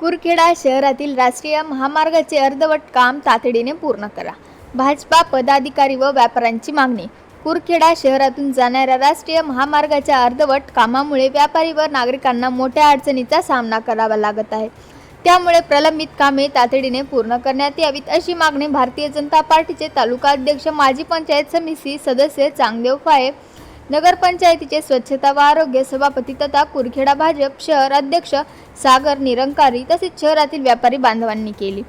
कुरखेडा शहरातील राष्ट्रीय महामार्गाचे अर्धवट काम तातडीने पूर्ण करा. भाजपा पदाधिकारी व व्यापाऱ्यांची मागणी. कुरखेडा शहरातून जाणाऱ्या राष्ट्रीय महामार्गाच्या अर्धवट कामामुळे व्यापारी व नागरिकांना मोठ्या अडचणीचा सामना करावा लागत आहे. त्यामुळे प्रलंबित कामे तातडीने पूर्ण करण्यात यावीत अशी मागणी भारतीय जनता पार्टीचे तालुका अध्यक्ष, माजी पंचायत समिती सदस्य चांगदेव फाये, नगरपंचायतीचे स्वच्छता व आरोग्य सभापती तथा कुरखेडा भाजप शहर अध्यक्ष सागर निरंकारी तसेच शहरातील व्यापारी बांधवांनी केली.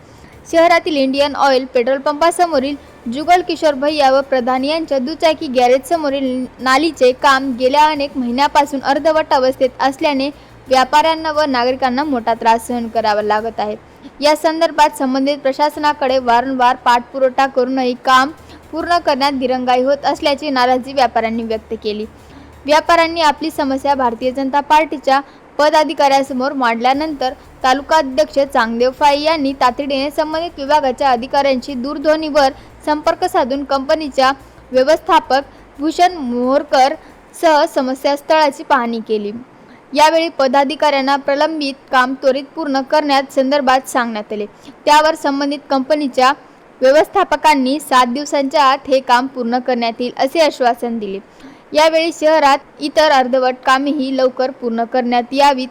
शहरातील Indian oil petrol पंपासमोरील Jugal Kishore भैया व प्रधान यांच्या दुचाकी गॅरेज समोरील नालीचे काम गेल्या अनेक महिन्यापासून अर्धवट अवस्थेत असल्याने व्यापाऱ्यांना व नागरिकांना मोठा त्रास सहन करावा लागत आहे. या संदर्भात संबंधित प्रशासनाकडे वारंवार पाठपुरावा करूनही काम पूर्ण करण्यात दिरंगाई होत असल्याची नाराजी व्यापाऱ्यांनी व्यक्त केली. व्यापाऱ्यांनी आपली समस्या भारतीय जनता पार्टीच्या पदाधिकाऱ्यांसमोर मांडल्यानंतर तालुका अध्यक्ष चांगदेव फाये यांनी तातडीने संबंधित विभागाच्या अधिकाऱ्यांशी दूरध्वनीवर संपर्क साधून कंपनीच्या व्यवस्थापक भूषण मोहोरकर सह समस्यास्थळाची पाहणी केली. यावेळी पदाधिकाऱ्यांना प्रलंबित काम त्वरित पूर्ण करण्यात संदर्भात सांगण्यात आले. त्यावर संबंधित कंपनीच्या व्यवस्थापकांनी 7 दिवसांच्या आत हे काम पूर्ण करण्यात येईल असे आश्वासन दिले. यावेळी शहरात इतर अर्धवट कामेही लवकर पूर्ण करण्यात यावीत.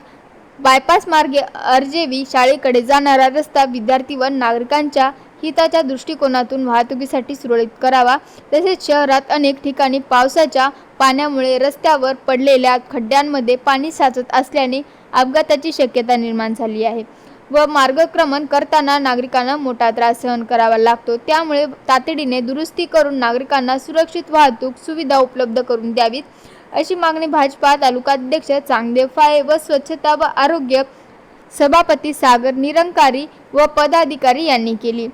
बायपास मार्गे अर्जेवी शाळेकडे जाणारा रस्ता विद्यार्थी व नागरिकांच्या हिताच्या दृष्टिकोनातून वाहतुकीसाठी सुरळीत करावा. तसेच शहरात अनेक ठिकाणी पावसाच्या पाण्यामुळे रस्त्यावर पडलेल्या खड्ड्यांमध्ये पाणी साचत असल्याने अपघाताची शक्यता निर्माण झाली आहे व मार्गक्रमण करताना नागरिकांना मोठा त्रास सहन करावा लागतो. त्यामुळे तातडीने दुरुस्ती करून नागरिकांना सुरक्षित वाहतूक सुविधा उपलब्ध करून द्यावीत अशी मागणी भाजपा तालुकाध्यक्ष चांगदेव फाये व स्वच्छता व आरोग्य सभापती सागर निरंकारी व पदाधिकारी यांनी केली.